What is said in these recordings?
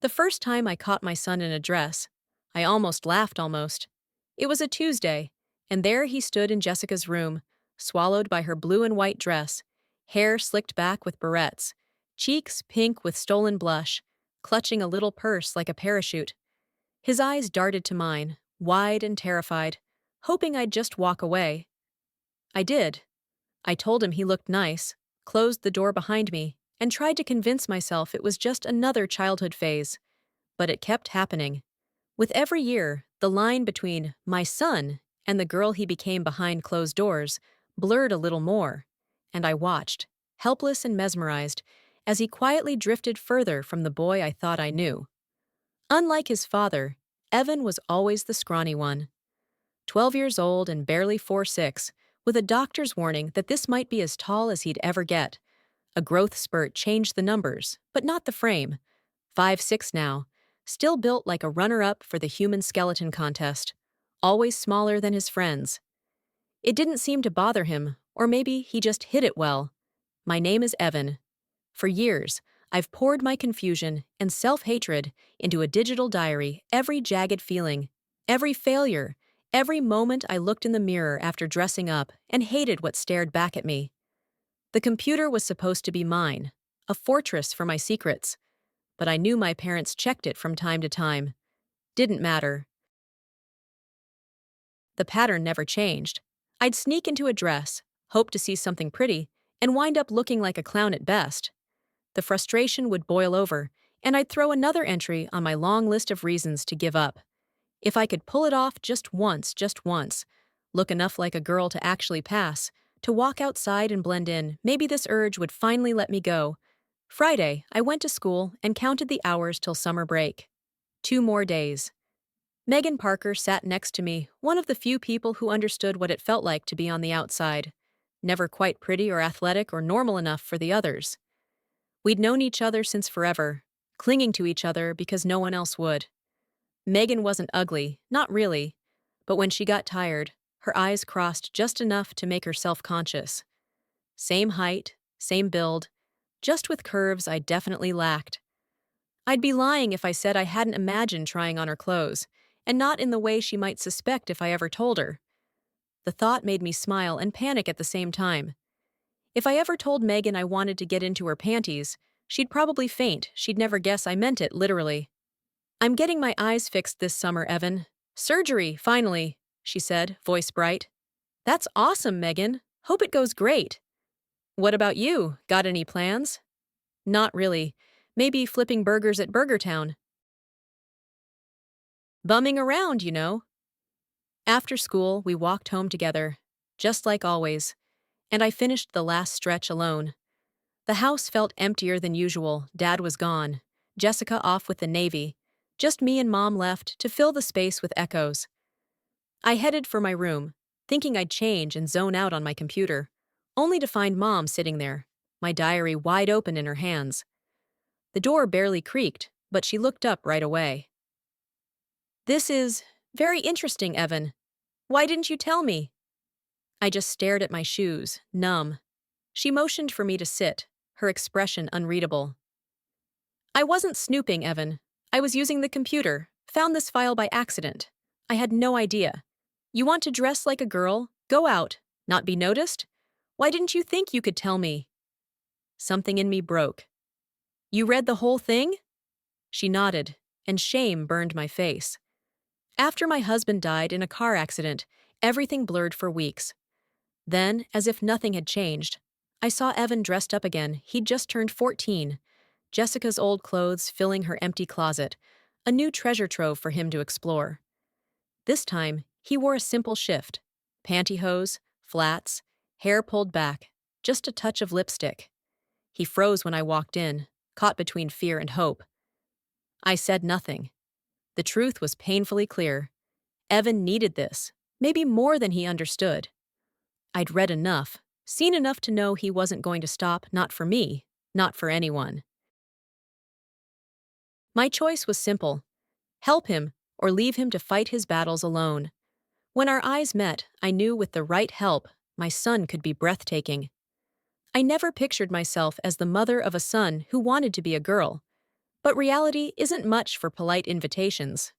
The first time I caught my son in a dress, I almost laughed almost. It was a Tuesday, and there he stood in Jessica's room, swallowed by her blue and white dress, hair slicked back with barrettes, cheeks pink with stolen blush, clutching a little purse like a parachute. His eyes darted to mine, wide and terrified, hoping I'd just walk away. I did. I told him he looked nice, closed the door behind me, and tried to convince myself it was just another childhood phase. But it kept happening. With every year, the line between my son and the girl he became behind closed doors blurred a little more, and I watched, helpless and mesmerized, as he quietly drifted further from the boy I thought I knew. Unlike his father, Evan was always the scrawny one. 12 years old and barely 4'6", with a doctor's warning that this might be as tall as he'd ever get. A growth spurt changed the numbers, but not the frame. 5'6" now, still built like a runner-up for the human skeleton contest, always smaller than his friends. It didn't seem to bother him, or maybe he just hid it well. My name is Evan. For years, I've poured my confusion and self-hatred into a digital diary, every jagged feeling, every failure, every moment I looked in the mirror after dressing up and hated what stared back at me. The computer was supposed to be mine, a fortress for my secrets, but I knew my parents checked it from time to time. Didn't matter. The pattern never changed. I'd sneak into a dress, hope to see something pretty, and wind up looking like a clown at best. The frustration would boil over, and I'd throw another entry on my long list of reasons to give up. If I could pull it off just once, look enough like a girl to actually pass, to walk outside and blend in, maybe this urge would finally let me go. Friday, I went to school and counted the hours till summer break. 2 more days. Megan Parker sat next to me, one of the few people who understood what it felt like to be on the outside. Never quite pretty or athletic or normal enough for the others. We'd known each other since forever, clinging to each other because no one else would. Megan wasn't ugly, not really, but when she got tired, her eyes crossed just enough to make her self-conscious. Same height, same build, just with curves I definitely lacked. I'd be lying if I said I hadn't imagined trying on her clothes, and not in the way she might suspect if I ever told her. The thought made me smile and panic at the same time. If I ever told Megan I wanted to get into her panties, she'd probably faint. She'd never guess I meant it literally. "I'm getting my eyes fixed this summer, Evan. Surgery, finally," she said, voice bright. "That's awesome, Megan. Hope it goes great." "What about you? Got any plans?" "Not really. Maybe flipping burgers at Burger Town. Bumming around, you know." After school, we walked home together, just like always, and I finished the last stretch alone. The house felt emptier than usual. Dad was gone, Jessica off with the Navy, just me and Mom left to fill the space with echoes. I headed for my room, thinking I'd change and zone out on my computer, only to find Mom sitting there, my diary wide open in her hands. The door barely creaked, but she looked up right away. "This is very interesting, Evan. Why didn't you tell me?" I just stared at my shoes, numb. She motioned for me to sit, her expression unreadable. "I wasn't snooping, Evan. I was using the computer, found this file by accident. I had no idea. You want to dress like a girl? Go out. Not be noticed? Why didn't you think you could tell me?" Something in me broke. "You read the whole thing?" She nodded, and shame burned my face. After my husband died in a car accident, everything blurred for weeks. Then, as if nothing had changed, I saw Evan dressed up again. He'd just turned 14. Jessica's old clothes filling her empty closet, a new treasure trove for him to explore. This time, he wore a simple shift. Pantyhose, flats, hair pulled back, just a touch of lipstick. He froze when I walked in, caught between fear and hope. I said nothing. The truth was painfully clear. Evan needed this, maybe more than he understood. I'd read enough, seen enough to know he wasn't going to stop, not for me, not for anyone. My choice was simple: help him or leave him to fight his battles alone. When our eyes met, I knew with the right help, my son could be breathtaking. I never pictured myself as the mother of a son who wanted to be a girl, But reality isn't much for polite invitations.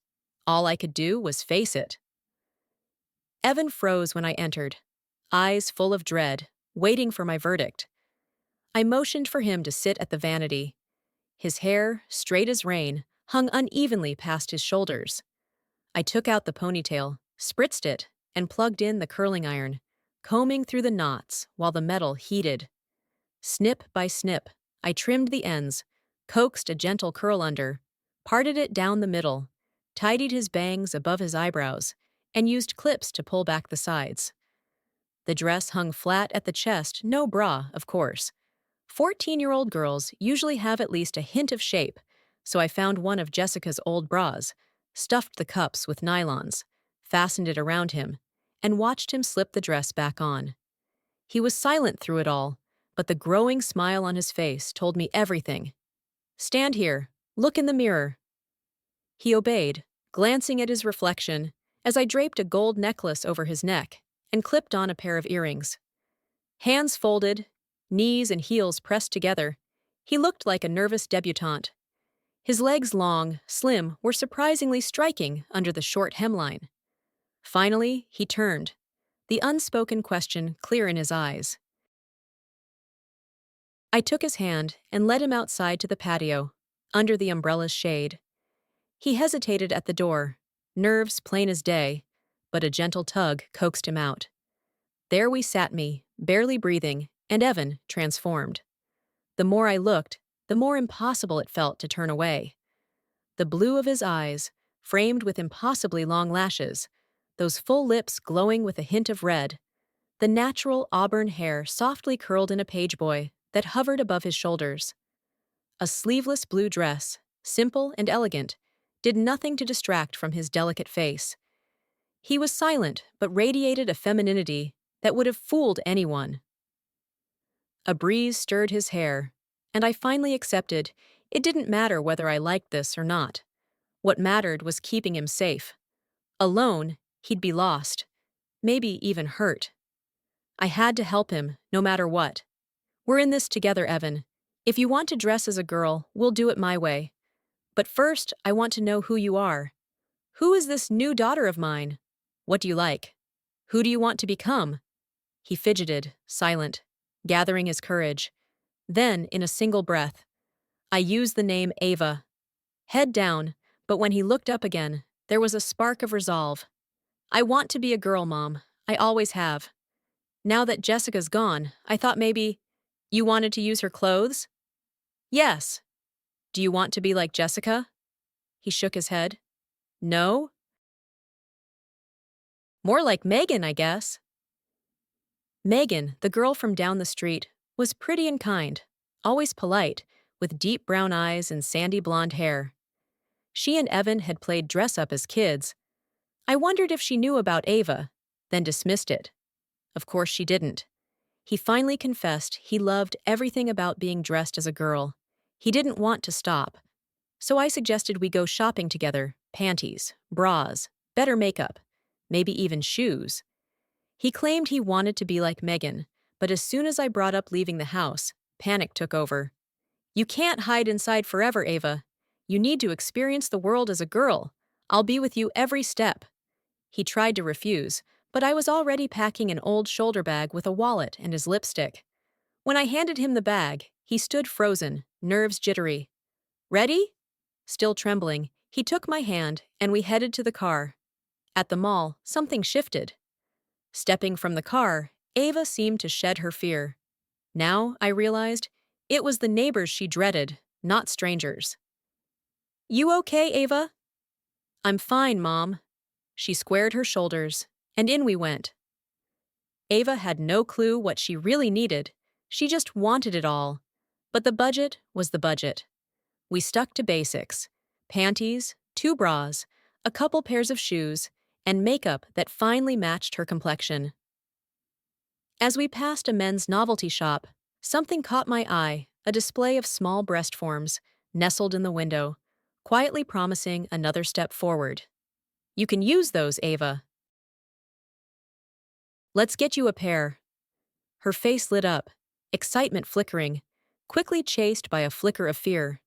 All I could do was face it. Evan froze when I entered, eyes full of dread, waiting for my verdict. I motioned for him to sit at the vanity. His hair, straight as rain, hung unevenly past his shoulders. I took out the ponytail, spritzed it, and plugged in the curling iron, combing through the knots while the metal heated. Snip by snip, I trimmed the ends, coaxed a gentle curl under, parted it down the middle, tidied his bangs above his eyebrows, and used clips to pull back the sides. The dress hung flat at the chest, no bra, of course. 14-year-old girls usually have at least a hint of shape, so I found one of Jessica's old bras, stuffed the cups with nylons, fastened it around him, and watched him slip the dress back on. He was silent through it all, but the growing smile on his face told me everything. "Stand here. Look in the mirror." He obeyed, glancing at his reflection as I draped a gold necklace over his neck and clipped on a pair of earrings. Hands folded, knees and heels pressed together, he looked like a nervous debutante. His legs, long, slim, were surprisingly striking under the short hemline. Finally, he turned, the unspoken question clear in his eyes. I took his hand and led him outside to the patio, under the umbrella's shade. He hesitated at the door, nerves plain as day, but a gentle tug coaxed him out. There we sat, me, barely breathing, and Evan, transformed. The more I looked, the more impossible it felt to turn away. The blue of his eyes, framed with impossibly long lashes, those full lips glowing with a hint of red, the natural auburn hair softly curled in a pageboy that hovered above his shoulders. A sleeveless blue dress, simple and elegant, did nothing to distract from his delicate face. He was silent but radiated a femininity that would have fooled anyone. A breeze stirred his hair, and I finally accepted it didn't matter whether I liked this or not. What mattered was keeping him safe. Alone, he'd be lost, maybe even hurt. I had to help him, no matter what. "We're in this together, Evan. If you want to dress as a girl, we'll do it my way. But first, I want to know who you are. Who is this new daughter of mine? What do you like? Who do you want to become?" He fidgeted, silent, gathering his courage. Then, in a single breath, "I used the name Ava." Head down, but when he looked up again, there was a spark of resolve. "I want to be a girl, Mom. I always have. Now that Jessica's gone, I thought maybe you wanted to use her clothes?" "Yes." "Do you want to be like Jessica?" He shook his head. "No?" "More like Megan, I guess." Megan, the girl from down the street, was pretty and kind, always polite, with deep brown eyes and sandy blonde hair. She and Evan had played dress-up as kids. I wondered if she knew about Ava, then dismissed it. Of course she didn't. He finally confessed he loved everything about being dressed as a girl. He didn't want to stop. So I suggested we go shopping together, panties, bras, better makeup, maybe even shoes. He claimed he wanted to be like Megan, but as soon as I brought up leaving the house, panic took over. "You can't hide inside forever, Ava. You need to experience the world as a girl. I'll be with you every step." He tried to refuse, but I was already packing an old shoulder bag with a wallet and his lipstick. When I handed him the bag, he stood frozen, nerves jittery. "Ready?" Still trembling, he took my hand and we headed to the car. At the mall, something shifted. Stepping from the car, Ava seemed to shed her fear. Now, I realized, it was the neighbors she dreaded, not strangers. "You okay, Ava?" "I'm fine, Mom." She squared her shoulders, and in we went. Ava had no clue what she really needed. She just wanted it all. But the budget was the budget. We stuck to basics: panties, 2 bras, a couple pairs of shoes, and makeup that finally matched her complexion. As we passed a men's novelty shop, something caught my eye, a display of small breast forms, nestled in the window, quietly promising another step forward. "You can use those, Ava. Let's get you a pair." Her face lit up, excitement flickering, quickly chased by a flicker of fear.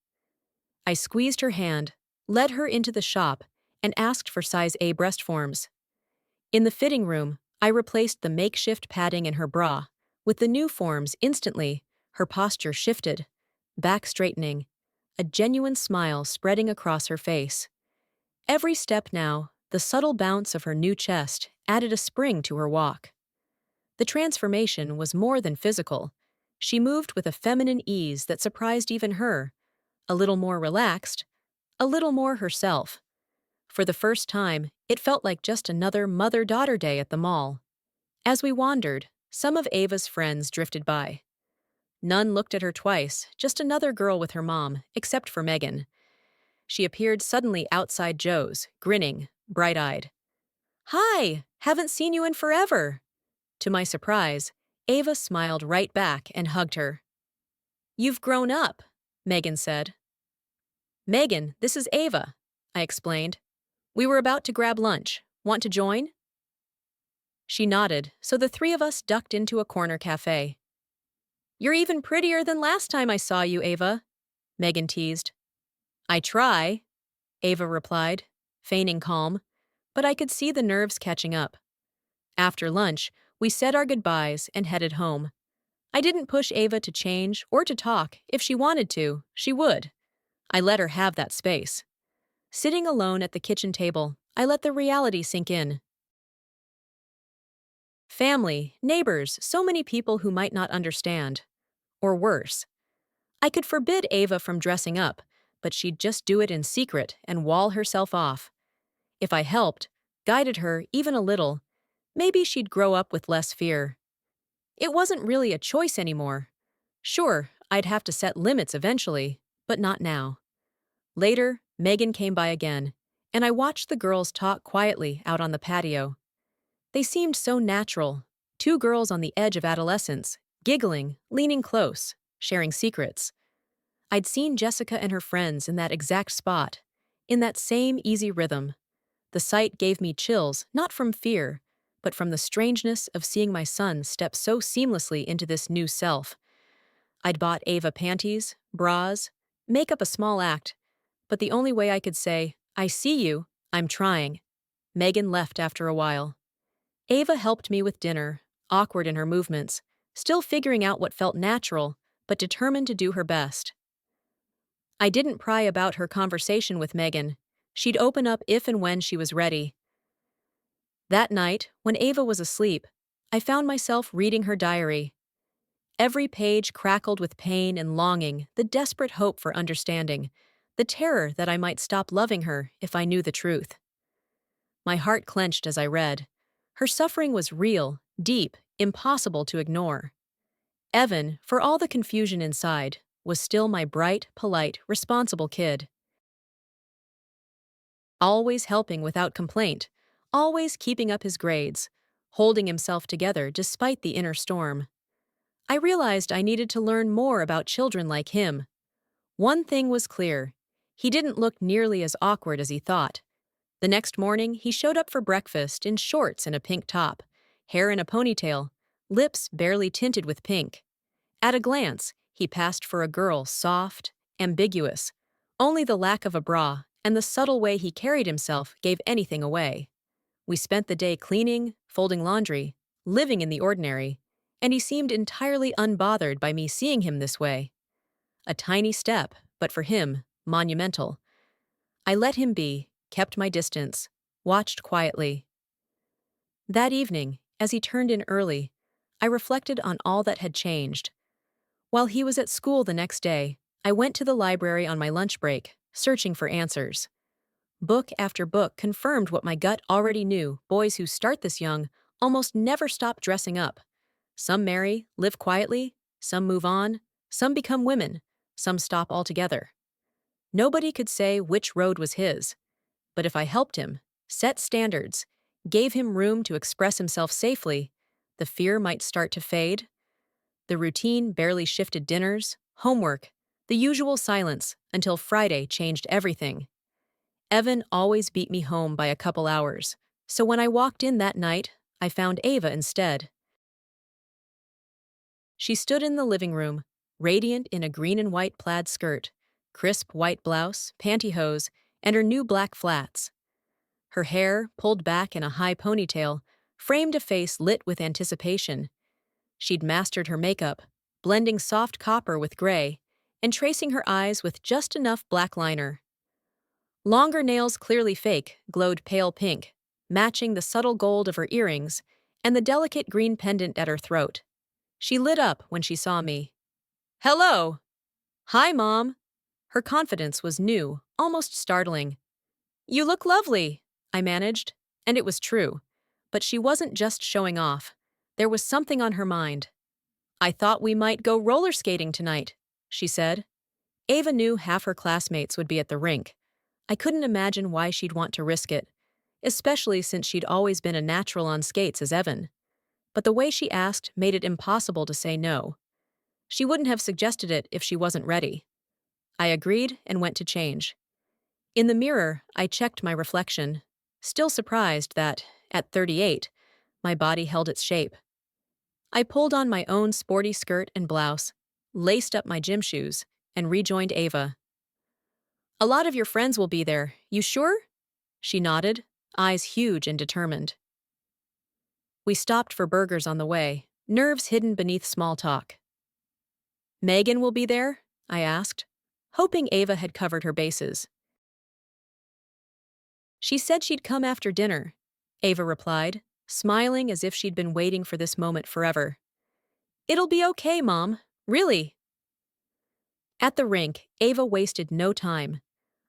I squeezed her hand, led her into the shop, and asked for size A breast forms. In the fitting room, I replaced the makeshift padding in her bra. With the new forms instantly, her posture shifted, back straightening, a genuine smile spreading across her face. Every step now, the subtle bounce of her new chest added a spring to her walk. The transformation was more than physical. She moved with a feminine ease that surprised even her, a little more relaxed, a little more herself. For the first time, it felt like just another mother-daughter day at the mall. As we wandered, some of Ava's friends drifted by. None looked at her twice, just another girl with her mom, except for Megan. She appeared suddenly outside Joe's, grinning, bright-eyed. "Hi! Haven't seen you in forever!" To my surprise, Ava smiled right back and hugged her. "You've grown up," Megan said. "Megan, this is Ava," I explained. "We were about to grab lunch. Want to join?" She nodded, so the three of us ducked into a corner cafe. "You're even prettier than last time I saw you, Ava," Megan teased. "I try," Ava replied, feigning calm, but I could see the nerves catching up. After lunch, we said our goodbyes and headed home. I didn't push Ava to change or to talk. If she wanted to, she would. I let her have that space. Sitting alone at the kitchen table, I let the reality sink in. Family, neighbors, so many people who might not understand. Or worse. I could forbid Ava from dressing up, but she'd just do it in secret and wall herself off. If I helped, guided her even a little, maybe she'd grow up with less fear. It wasn't really a choice anymore. Sure, I'd have to set limits eventually, but not now. Later, Megan came by again, and I watched the girls talk quietly out on the patio. They seemed so natural, two girls on the edge of adolescence, giggling, leaning close, sharing secrets. I'd seen Jessica and her friends in that exact spot, in that same easy rhythm. The sight gave me chills, not from fear, but from the strangeness of seeing my son step so seamlessly into this new self. I'd bought Ava panties, bras, make up a small act, but the only way I could say, "I see you, I'm trying." Megan left after a while. Ava helped me with dinner, awkward in her movements, still figuring out what felt natural, but determined to do her best. I didn't pry about her conversation with Megan. She'd open up if and when she was ready. That night, when Ava was asleep, I found myself reading her diary. Every page crackled with pain and longing, the desperate hope for understanding, the terror that I might stop loving her if I knew the truth. My heart clenched as I read. Her suffering was real, deep, impossible to ignore. Evan, for all the confusion inside, was still my bright, polite, responsible kid. Always helping without complaint, always keeping up his grades, holding himself together despite the inner storm. I realized I needed to learn more about children like him. One thing was clear. He didn't look nearly as awkward as he thought. The next morning, he showed up for breakfast in shorts and a pink top, hair in a ponytail, lips barely tinted with pink. At a glance, he passed for a girl soft, ambiguous. Only the lack of a bra and the subtle way he carried himself gave anything away. We spent the day cleaning, folding laundry, living in the ordinary, and he seemed entirely unbothered by me seeing him this way. A tiny step, but for him, monumental. I let him be, kept my distance, watched quietly. That evening, as he turned in early, I reflected on all that had changed. While he was at school the next day, I went to the library on my lunch break, searching for answers. Book after book confirmed what my gut already knew: boys who start this young almost never stop dressing up. Some marry, live quietly, some move on, some become women, some stop altogether. Nobody could say which road was his. But if I helped him, set standards, gave him room to express himself safely, the fear might start to fade. The routine barely shifted: dinners, homework, the usual silence, until Friday changed everything. Evan always beat me home by a couple hours, so when I walked in that night, I found Ava instead. She stood in the living room, radiant in a green and white plaid skirt, crisp white blouse, pantyhose, and her new black flats. Her hair, pulled back in a high ponytail, framed a face lit with anticipation. She'd mastered her makeup, blending soft copper with gray, and tracing her eyes with just enough black liner. Longer nails, clearly fake, glowed pale pink, matching the subtle gold of her earrings and the delicate green pendant at her throat. She lit up when she saw me. "Hello!" "Hi, Mom." Her confidence was new, almost startling. "You look lovely," I managed, and it was true. But she wasn't just showing off. There was something on her mind. "I thought we might go roller skating tonight," she said. Ava knew half her classmates would be at the rink. I couldn't imagine why she'd want to risk it, especially since she'd always been a natural on skates as Evan. But the way she asked made it impossible to say no. She wouldn't have suggested it if she wasn't ready. I agreed and went to change. In the mirror, I checked my reflection, still surprised that, at 38, my body held its shape. I pulled on my own sporty skirt and blouse, laced up my gym shoes, and rejoined Ava. "A lot of your friends will be there, you sure?" She nodded, eyes huge and determined. We stopped for burgers on the way, nerves hidden beneath small talk. "Megan will be there?" I asked, hoping Ava had covered her bases. "She said she'd come after dinner," Ava replied, smiling as if she'd been waiting for this moment forever. "It'll be okay, Mom. Really." At the rink, Ava wasted no time.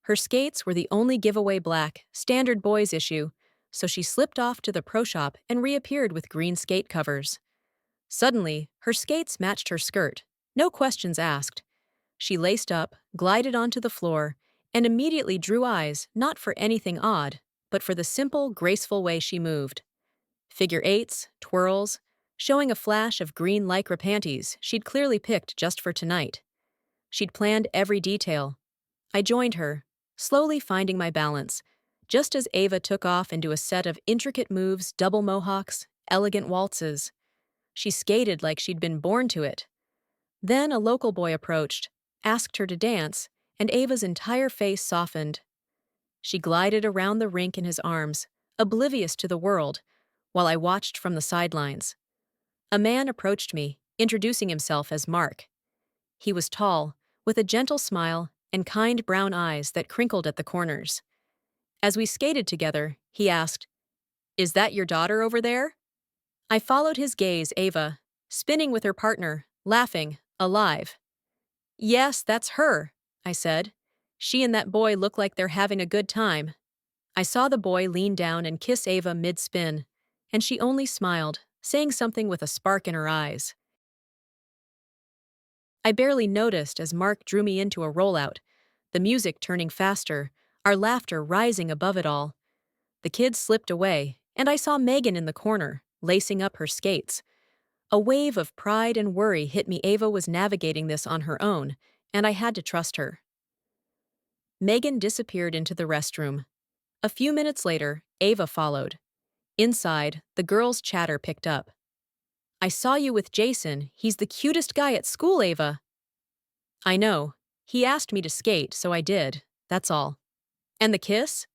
Her skates were the only giveaway black, standard boys issue, so she slipped off to the pro shop and reappeared with green skate covers. Suddenly, her skates matched her skirt, no questions asked. She laced up, glided onto the floor, and immediately drew eyes not for anything odd, but for the simple, graceful way she moved. Figure eights, twirls, showing a flash of green lycra panties she'd clearly picked just for tonight. She'd planned every detail. I joined her, slowly finding my balance, just as Ava took off into a set of intricate moves, double mohawks, elegant waltzes. She skated like she'd been born to it. Then a local boy approached, asked her to dance, and Ava's entire face softened. She glided around the rink in his arms, oblivious to the world, while I watched from the sidelines. A man approached me, introducing himself as Mark. He was tall, with a gentle smile and kind brown eyes that crinkled at the corners. As we skated together, he asked, "Is that your daughter over there?" I followed his gaze, Ava, spinning with her partner, laughing, alive. "Yes, that's her," I said. "She and that boy look like they're having a good time." I saw the boy lean down and kiss Ava mid-spin, and she only smiled, saying something with a spark in her eyes. I barely noticed as Mark drew me into a rollout, the music turning faster, our laughter rising above it all. The kids slipped away, and I saw Megan in the corner, lacing up her skates. A wave of pride and worry hit me. Ava was navigating this on her own, and I had to trust her. Megan disappeared into the restroom. A few minutes later, Ava followed. Inside, the girls' chatter picked up. "I saw you with Jason. He's the cutest guy at school, Ava." "I know. He asked me to skate, so I did. That's all." "And the kiss?"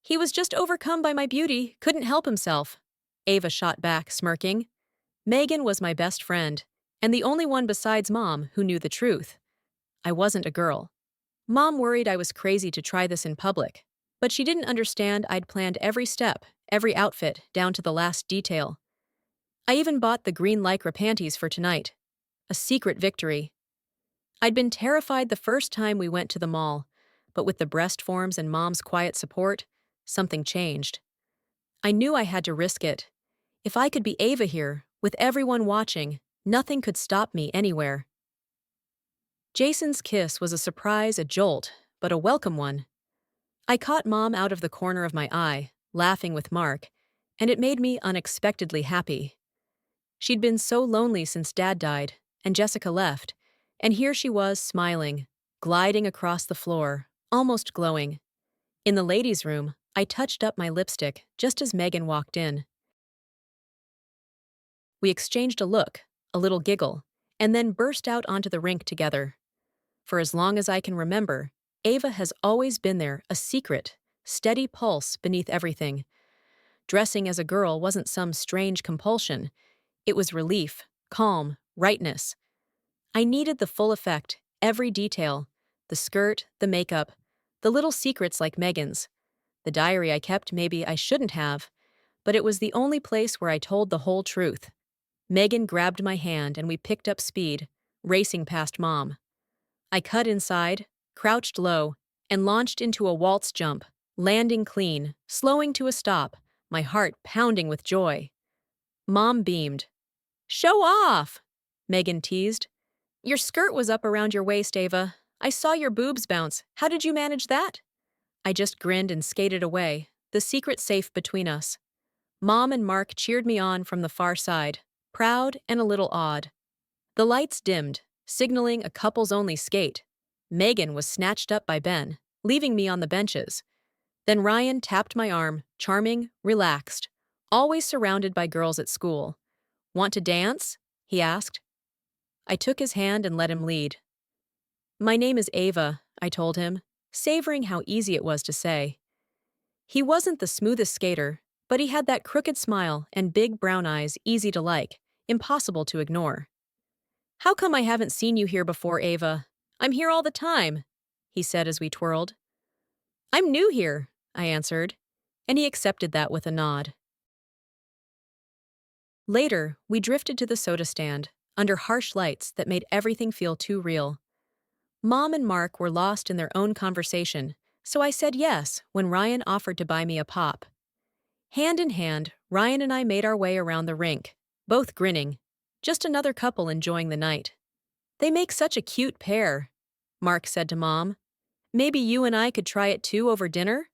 "He was just overcome by my beauty, couldn't help himself." Ava shot back, smirking. Megan was my best friend, and the only one besides Mom who knew the truth. I wasn't a girl. Mom worried I was crazy to try this in public, but she didn't understand I'd planned every step, every outfit, down to the last detail. I even bought the green lycra panties for tonight. A secret victory. I'd been terrified the first time we went to the mall, but with the breast forms and Mom's quiet support, something changed. I knew I had to risk it. If I could be Ava here, with everyone watching, nothing could stop me anywhere. Jason's kiss was a surprise, a jolt, but a welcome one. I caught Mom out of the corner of my eye, laughing with Mark, and it made me unexpectedly happy. She'd been so lonely since Dad died, and Jessica left, and here she was smiling, gliding across the floor, almost glowing. In the ladies' room, I touched up my lipstick just as Megan walked in. We exchanged a look, a little giggle, and then burst out onto the rink together. For as long as I can remember, Ava has always been there, a secret, steady pulse beneath everything. Dressing as a girl wasn't some strange compulsion. It was relief, calm, rightness. I needed the full effect, every detail. The skirt, the makeup, the little secrets like Megan's. The diary I kept maybe I shouldn't have, but it was the only place where I told the whole truth. Megan grabbed my hand and we picked up speed, racing past Mom. I cut inside, crouched low, and launched into a waltz jump, landing clean, slowing to a stop, my heart pounding with joy. Mom beamed. "Show off!" Megan teased. "Your skirt was up around your waist, Ava. I saw your boobs bounce. How did you manage that?" I just grinned and skated away, the secret safe between us. Mom and Mark cheered me on from the far side, proud and a little awed. The lights dimmed, signaling a couples-only skate. Megan was snatched up by Ben, leaving me on the benches. Then Ryan tapped my arm, charming, relaxed, always surrounded by girls at school. "Want to dance?" he asked. I took his hand and let him lead. "My name is Ava," I told him, savoring how easy it was to say. He wasn't the smoothest skater, but he had that crooked smile and big brown eyes easy to like, impossible to ignore. "How come I haven't seen you here before, Ava? I'm here all the time," he said as we twirled. "I'm new here," I answered, and he accepted that with a nod. Later, we drifted to the soda stand, under harsh lights that made everything feel too real. Mom and Mark were lost in their own conversation, so I said yes when Ryan offered to buy me a pop. Hand in hand, Ryan and I made our way around the rink, both grinning, just another couple enjoying the night. "They make such a cute pair," Mark said to Mom. "Maybe you and I could try it too over dinner?"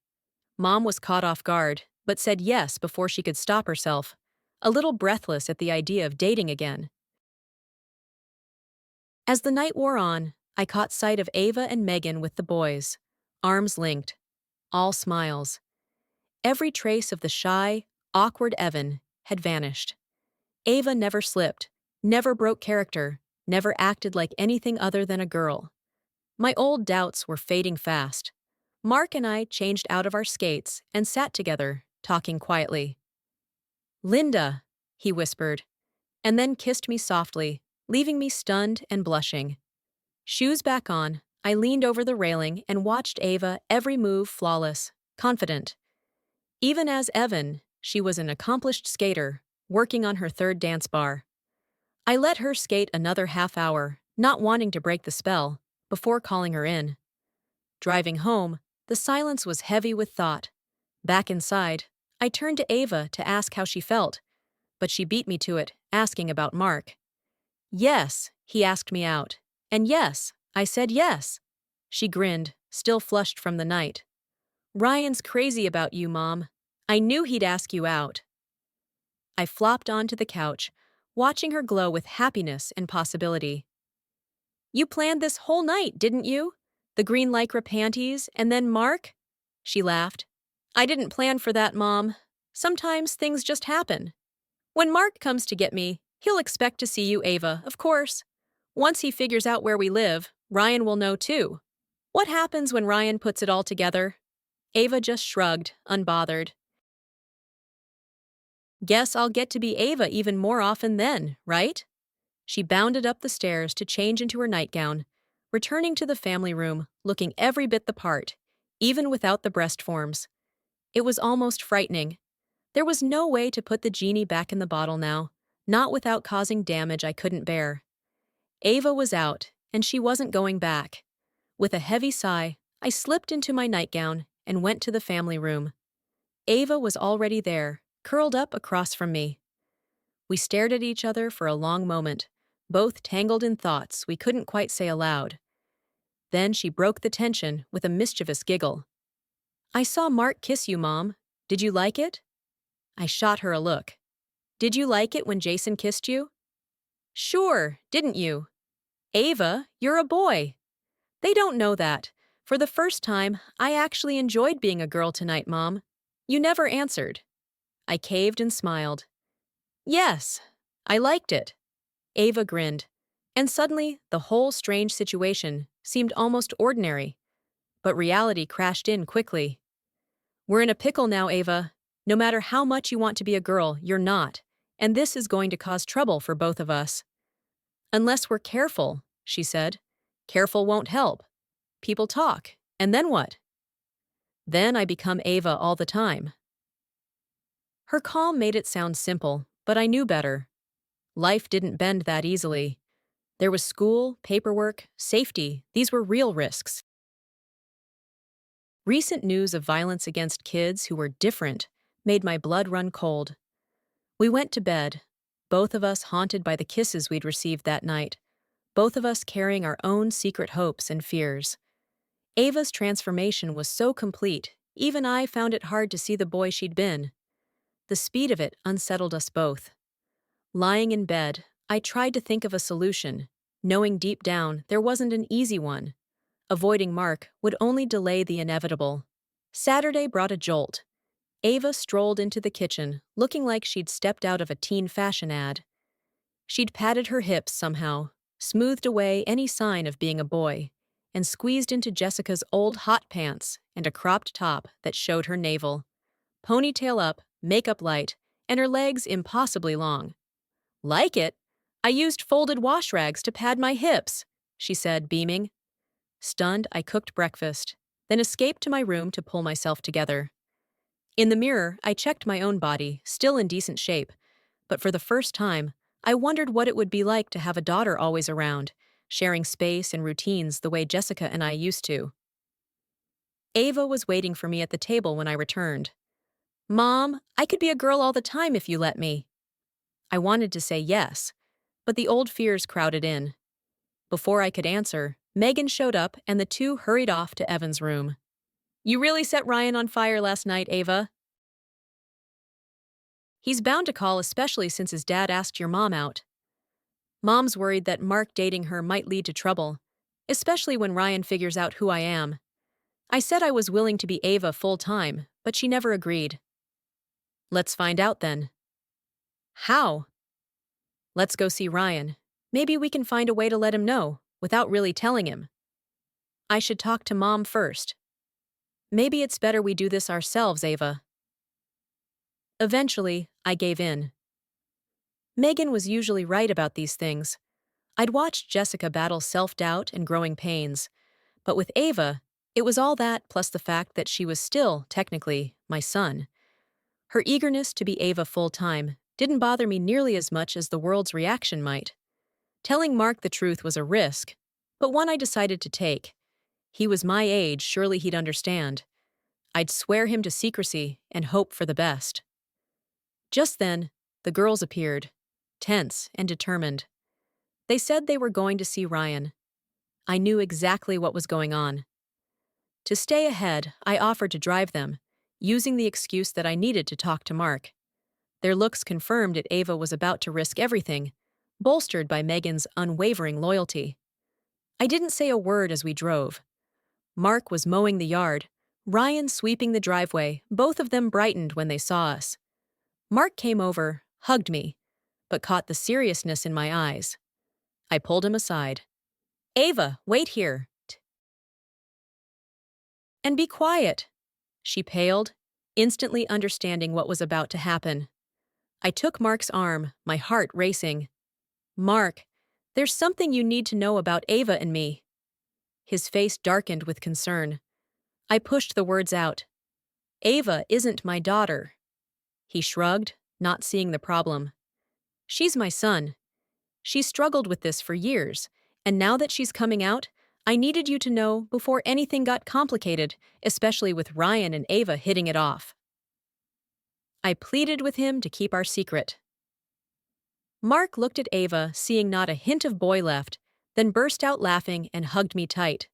Mom was caught off guard, but said yes before she could stop herself, a little breathless at the idea of dating again. As the night wore on, I caught sight of Ava and Megan with the boys, arms linked, all smiles. Every trace of the shy, awkward Evan had vanished. Ava never slipped, never broke character, never acted like anything other than a girl. My old doubts were fading fast. Mark and I changed out of our skates and sat together, talking quietly. "Linda," he whispered, and then kissed me softly, leaving me stunned and blushing. Shoes back on, I leaned over the railing and watched Ava, every move flawless, confident. Even as Evan, she was an accomplished skater, working on her third dance bar. I let her skate another half hour, not wanting to break the spell, before calling her in. Driving home, the silence was heavy with thought. Back inside, I turned to Ava to ask how she felt, but she beat me to it, asking about Mark. "Yes," he asked me out. And yes, I said yes. She grinned, still flushed from the night. "Ryan's crazy about you, Mom. I knew he'd ask you out." I flopped onto the couch, watching her glow with happiness and possibility. "You planned this whole night, didn't you? The green lycra panties, and then Mark?" She laughed. "I didn't plan for that, Mom. Sometimes things just happen. When Mark comes to get me, he'll expect to see you, Ava, of course. Once he figures out where we live, Ryan will know too. What happens when Ryan puts it all together?" Ava just shrugged, unbothered. "Guess I'll get to be Ava even more often then, right?" She bounded up the stairs to change into her nightgown, returning to the family room, looking every bit the part, even without the breast forms. It was almost frightening. There was no way to put the genie back in the bottle now, not without causing damage I couldn't bear. Ava was out, and she wasn't going back. With a heavy sigh, I slipped into my nightgown and went to the family room. Ava was already there, curled up across from me. We stared at each other for a long moment, both tangled in thoughts we couldn't quite say aloud. Then she broke the tension with a mischievous giggle. "I saw Mark kiss you, Mom. Did you like it?" I shot her a look. "Did you like it when Jason kissed you?" "Sure, didn't you?" "Ava, you're a boy." "They don't know that. For the first time, I actually enjoyed being a girl tonight, Mom. You never answered." I caved and smiled. "Yes, I liked it." Ava grinned, and suddenly the whole strange situation seemed almost ordinary, but reality crashed in quickly. We're in a pickle now, Ava. No matter how much you want to be a girl, you're not, and this is going to cause trouble for both of us. Unless we're careful, she said. Careful won't help. People talk, and then what? Then I become Ava all the time. Her calm made it sound simple, but I knew better. Life didn't bend that easily. There was school, paperwork, safety. These were real risks. Recent news of violence against kids who were different made my blood run cold. We went to bed, both of us haunted by the kisses we'd received that night, both of us carrying our own secret hopes and fears. Ava's transformation was so complete, even I found it hard to see the boy she'd been. The speed of it unsettled us both. Lying in bed, I tried to think of a solution, knowing deep down there wasn't an easy one. Avoiding Mark would only delay the inevitable. Saturday brought a jolt. Ava strolled into the kitchen, looking like she'd stepped out of a teen fashion ad. She'd patted her hips somehow, smoothed away any sign of being a boy, and squeezed into Jessica's old hot pants and a cropped top that showed her navel. Ponytail up, makeup light, and her legs impossibly long. Like it? I used folded wash rags to pad my hips, she said, beaming. Stunned, I cooked breakfast, then escaped to my room to pull myself together. In the mirror, I checked my own body, still in decent shape, but for the first time, I wondered what it would be like to have a daughter always around, sharing space and routines the way Jessica and I used to. Ava was waiting for me at the table when I returned. Mom, I could be a girl all the time if you let me. I wanted to say yes, but the old fears crowded in. Before I could answer, Megan showed up and the two hurried off to Evan's room. You really set Ryan on fire last night, Ava. He's bound to call, especially since his dad asked your mom out. Mom's worried that Mark dating her might lead to trouble, especially when Ryan figures out who I am. I said I was willing to be Ava full-time, but she never agreed. Let's find out then. How? Let's go see Ryan. Maybe we can find a way to let him know, without really telling him. I should talk to Mom first. Maybe it's better we do this ourselves, Ava. Eventually, I gave in. Megan was usually right about these things. I'd watched Jessica battle self-doubt and growing pains, but with Ava, it was all that plus the fact that she was still, technically, my son. Her eagerness to be Ava full-time didn't bother me nearly as much as the world's reaction might. Telling Mark the truth was a risk, but one I decided to take. He was my age, surely he'd understand. I'd swear him to secrecy and hope for the best. Just then, the girls appeared, tense and determined. They said they were going to see Ryan. I knew exactly what was going on. To stay ahead, I offered to drive them, using the excuse that I needed to talk to Mark. Their looks confirmed that Ava was about to risk everything, bolstered by Megan's unwavering loyalty. I didn't say a word as we drove. Mark was mowing the yard, Ryan sweeping the driveway. Both of them brightened when they saw us. Mark came over, hugged me, but caught the seriousness in my eyes. I pulled him aside. Ava, wait here. And be quiet. She paled, instantly understanding what was about to happen. I took Mark's arm, my heart racing. Mark, there's something you need to know about Ava and me. His face darkened with concern. I pushed the words out. Ava isn't my daughter. He shrugged, not seeing the problem. She's my son. She struggled with this for years, and now that she's coming out, I needed you to know before anything got complicated, especially with Ryan and Ava hitting it off. I pleaded with him to keep our secret. Mark looked at Ava, seeing not a hint of boy left, then burst out laughing and hugged me tight.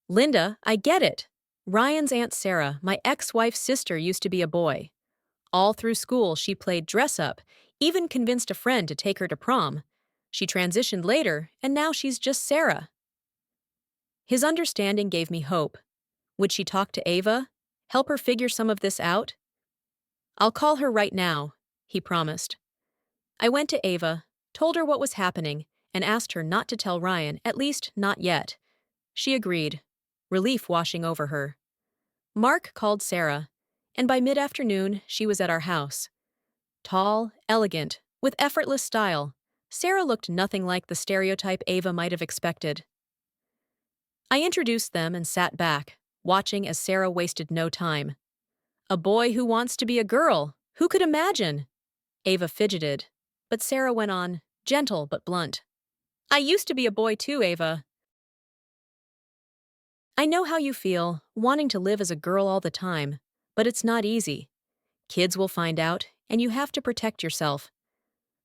Linda, I get it. Ryan's Aunt Sarah, my ex-wife's sister, used to be a boy. All through school, she played dress-up, even convinced a friend to take her to prom. She transitioned later, and now she's just Sarah. His understanding gave me hope. Would she talk to Ava? Help her figure some of this out? I'll call her right now, he promised. I went to Ava, told her what was happening, and asked her not to tell Ryan, at least not yet. She agreed, relief washing over her. Mark called Sarah, and by mid-afternoon she was at our house. Tall, elegant, with effortless style, Sarah looked nothing like the stereotype Ava might have expected. I introduced them and sat back, watching as Sarah wasted no time. A boy who wants to be a girl, who could imagine? Ava fidgeted, but Sarah went on, gentle but blunt. I used to be a boy too, Ava. I know how you feel, wanting to live as a girl all the time, but it's not easy. Kids will find out, and you have to protect yourself.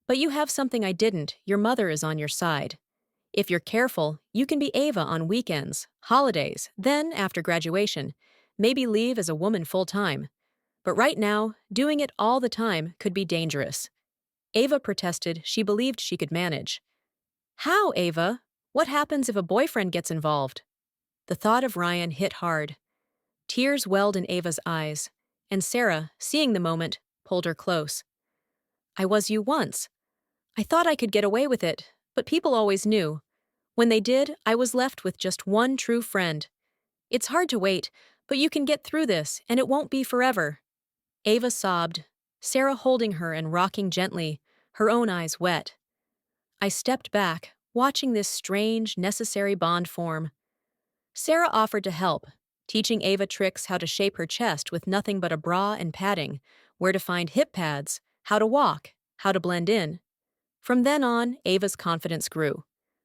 But you have something I didn't, your mother is on your side. If you're careful, you can be Ava on weekends, holidays, then, after graduation, maybe leave as a woman full-time. But right now, doing it all the time could be dangerous. Ava protested she believed she could manage. How, Ava? What happens if a boyfriend gets involved? The thought of Ryan hit hard. Tears welled in Ava's eyes, and Sarah, seeing the moment, pulled her close. I was you once. I thought I could get away with it, but people always knew. When they did, I was left with just one true friend. It's hard to wait, but you can get through this, and it won't be forever. Ava sobbed, Sarah holding her and rocking gently, her own eyes wet. I stepped back, watching this strange, necessary bond form. Sarah offered to help, teaching Ava tricks how to shape her chest with nothing but a bra and padding, where to find hip pads, how to walk, how to blend in. From then on, Ava's confidence grew.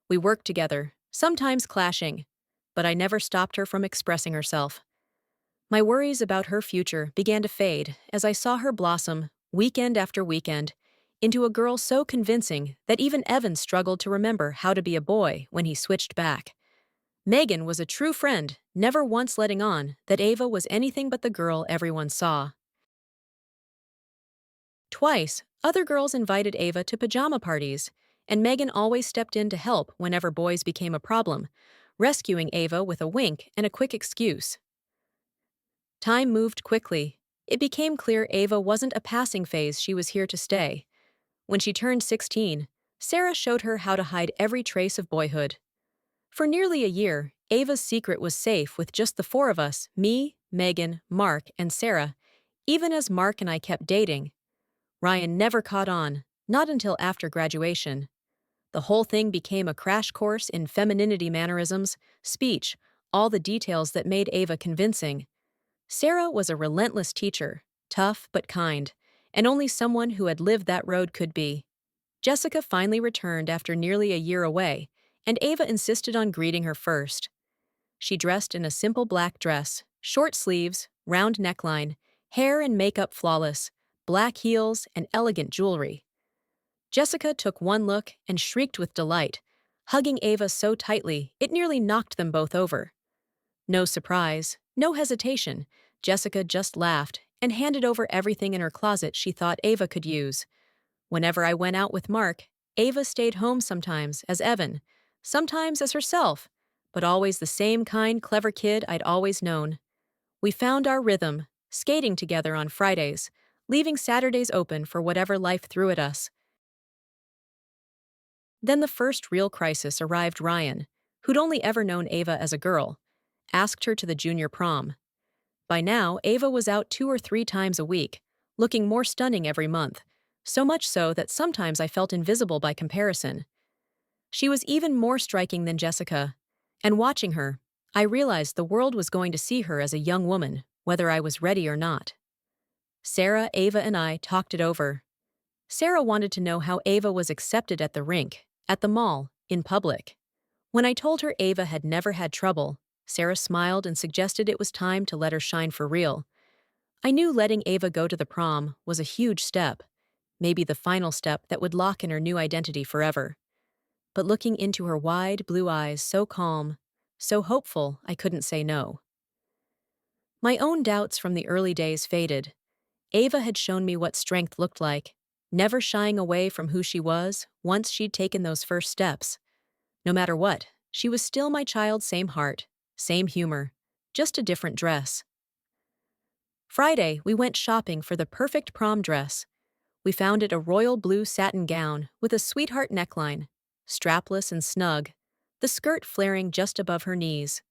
We worked together, sometimes clashing, but I never stopped her from expressing herself. My worries about her future began to fade as I saw her blossom, weekend after weekend, into a girl so convincing that even Evan struggled to remember how to be a boy when he switched back. Megan was a true friend, never once letting on that Ava was anything but the girl everyone saw. Twice, other girls invited Ava to pajama parties, and Megan always stepped in to help whenever boys became a problem, rescuing Ava with a wink and a quick excuse. Time moved quickly. It became clear Ava wasn't a passing phase, she was here to stay. When she turned 16, Sarah showed her how to hide every trace of boyhood. For nearly a year, Ava's secret was safe with just the four of us, me, Megan, Mark, and Sarah, even as Mark and I kept dating. Ryan never caught on, not until after graduation. The whole thing became a crash course in femininity mannerisms, speech, all the details that made Ava convincing. Sarah was a relentless teacher, tough but kind, and only someone who had lived that road could be. Jessica finally returned after nearly a year away, and Ava insisted on greeting her first. She dressed in a simple black dress, short sleeves, round neckline, hair and makeup flawless, black heels, and elegant jewelry. Jessica took one look and shrieked with delight, hugging Ava so tightly it nearly knocked them both over. No surprise, no hesitation, Jessica just laughed and handed over everything in her closet she thought Ava could use. Whenever I went out with Mark, Ava stayed home sometimes as Evan, sometimes as herself, but always the same kind, clever kid I'd always known. We found our rhythm, skating together on Fridays, leaving Saturdays open for whatever life threw at us. Then the first real crisis arrived. Ryan, who'd only ever known Ava as a girl, asked her to the junior prom. By now, Ava was out 2 or 3 times a week, looking more stunning every month, so much so that sometimes I felt invisible by comparison. She was even more striking than Jessica, and watching her, I realized the world was going to see her as a young woman, whether I was ready or not. Sarah, Ava, and I talked it over. Sarah wanted to know how Ava was accepted at the rink, at the mall, in public. When I told her Ava had never had trouble, Sarah smiled and suggested it was time to let her shine for real. I knew letting Ava go to the prom was a huge step, maybe the final step that would lock in her new identity forever. But looking into her wide blue eyes, so calm, so hopeful, I couldn't say no. My own doubts from the early days faded. Ava had shown me what strength looked like, never shying away from who she was once she'd taken those first steps. No matter what, she was still my child, same heart, same humor, just a different dress. Friday, we went shopping for the perfect prom dress. We found it a royal blue satin gown with a sweetheart neckline, strapless and snug, the skirt flaring just above her knees.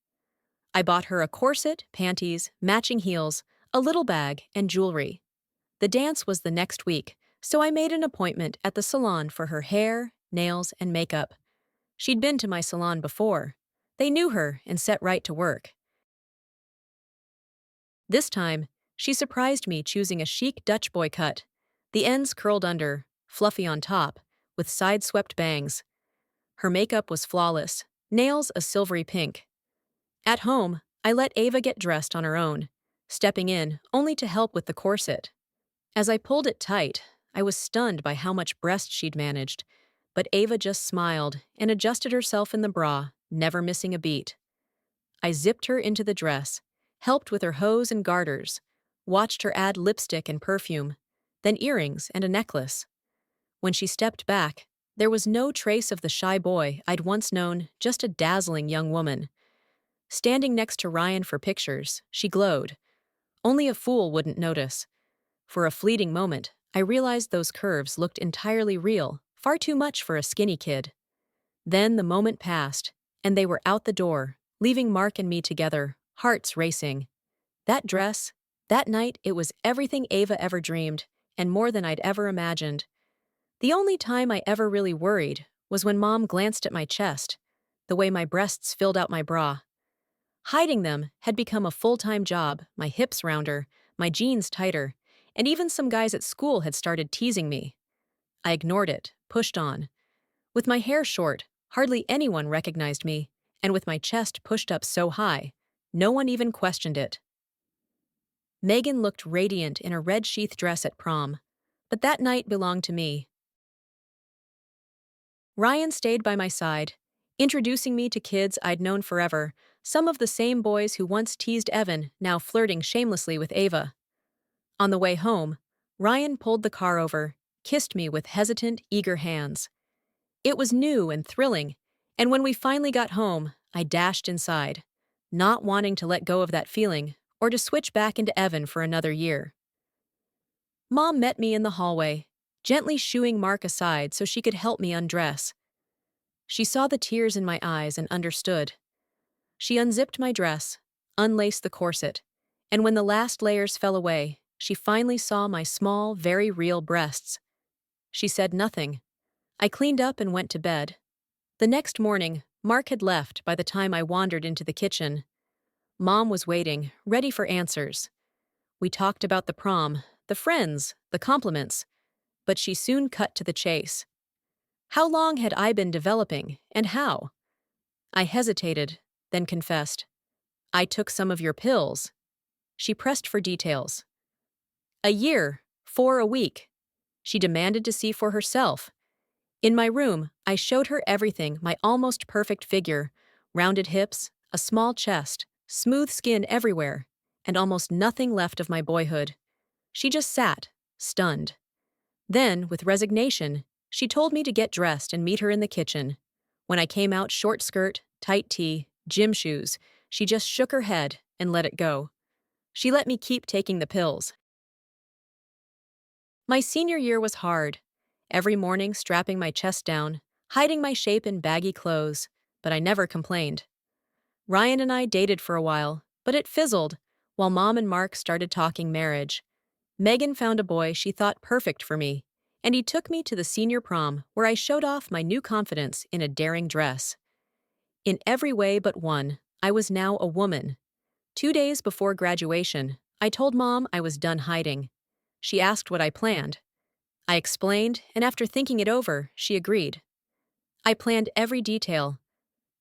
I bought her a corset, panties, matching heels, a little bag, and jewelry. The dance was the next week, so I made an appointment at the salon for her hair, nails, and makeup. She'd been to my salon before. They knew her and set right to work. This time, she surprised me choosing a chic Dutch boy cut, the ends curled under, fluffy on top, with side-swept bangs. Her makeup was flawless, nails a silvery pink. At home, I let Ava get dressed on her own, stepping in only to help with the corset. As I pulled it tight, I was stunned by how much breast she'd managed, but Ava just smiled and adjusted herself in the bra, never missing a beat. I zipped her into the dress, helped with her hose and garters, watched her add lipstick and perfume, then earrings and a necklace. When she stepped back, there was no trace of the shy boy I'd once known, just a dazzling young woman. Standing next to Ryan for pictures, she glowed. Only a fool wouldn't notice. For a fleeting moment, I realized those curves looked entirely real, far too much for a skinny kid. Then the moment passed, and they were out the door, leaving Mark and me together, hearts racing. That dress, that night, it was everything Ava ever dreamed, and more than I'd ever imagined. The only time I ever really worried was when Mom glanced at my chest, the way my breasts filled out my bra. Hiding them had become a full-time job, my hips rounder, my jeans tighter, and even some guys at school had started teasing me. I ignored it, pushed on. With my hair short, hardly anyone recognized me, and with my chest pushed up so high, no one even questioned it. Megan looked radiant in a red sheath dress at prom, but that night belonged to me. Ryan stayed by my side, introducing me to kids I'd known forever, some of the same boys who once teased Evan, now flirting shamelessly with Ava. On the way home, Ryan pulled the car over, kissed me with hesitant, eager hands. It was new and thrilling, and when we finally got home, I dashed inside, not wanting to let go of that feeling or to switch back into Evan for another year. Mom met me in the hallway, gently shooing Mark aside so she could help me undress. She saw the tears in my eyes and understood. She unzipped my dress, unlaced the corset, and when the last layers fell away, she finally saw my small, very real breasts. She said nothing. I cleaned up and went to bed. The next morning, Mark had left by the time I wandered into the kitchen. Mom was waiting, ready for answers. We talked about the prom, the friends, the compliments, but she soon cut to the chase. How long had I been developing, and how? I hesitated, then confessed. I took some of your pills. She pressed for details. A year, 4 a week. She demanded to see for herself. In my room, I showed her everything, my almost perfect figure, rounded hips, a small chest, smooth skin everywhere, and almost nothing left of my boyhood. She just sat, stunned. Then, with resignation, she told me to get dressed and meet her in the kitchen. When I came out short skirt, tight tee, gym shoes, she just shook her head and let it go. She let me keep taking the pills. My senior year was hard. Every morning strapping my chest down, hiding my shape in baggy clothes, but I never complained. Ryan and I dated for a while, but it fizzled, while Mom and Mark started talking marriage. Megan found a boy she thought perfect for me, and he took me to the senior prom where I showed off my new confidence in a daring dress. In every way but one, I was now a woman. 2 days before graduation, I told Mom I was done hiding. She asked what I planned. I explained, and after thinking it over, she agreed. I planned every detail.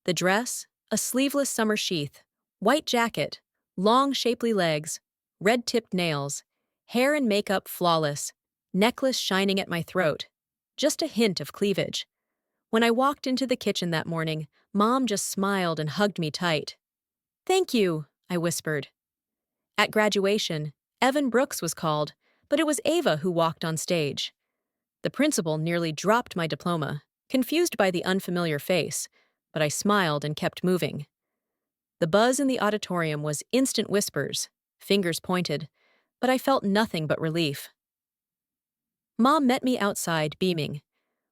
The dress, a sleeveless summer sheath, white jacket, long shapely legs, red-tipped nails, hair and makeup flawless, necklace shining at my throat. Just a hint of cleavage. When I walked into the kitchen that morning, Mom just smiled and hugged me tight. "Thank you," I whispered. At graduation, Evan Brooks was called, but it was Ava who walked on stage. The principal nearly dropped my diploma, confused by the unfamiliar face, but I smiled and kept moving. The buzz in the auditorium was instant whispers, fingers pointed, but I felt nothing but relief. Mom met me outside, beaming.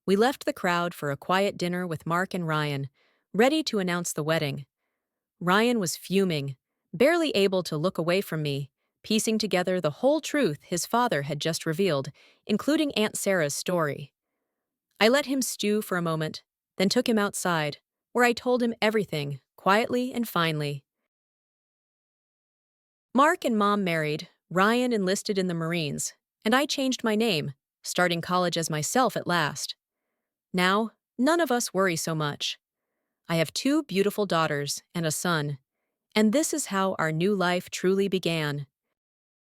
We left the crowd for a quiet dinner with Mark and Ryan, ready to announce the wedding. Ryan was fuming, barely able to look away from me, piecing together the whole truth his father had just revealed, including Aunt Sarah's story. I let him stew for a moment, then took him outside, where I told him everything, quietly and finely. Mark and Mom married, Ryan enlisted in the Marines, and I changed my name, starting college as myself at last. Now, none of us worry so much. I have two beautiful daughters and a son, and this is how our new life truly began.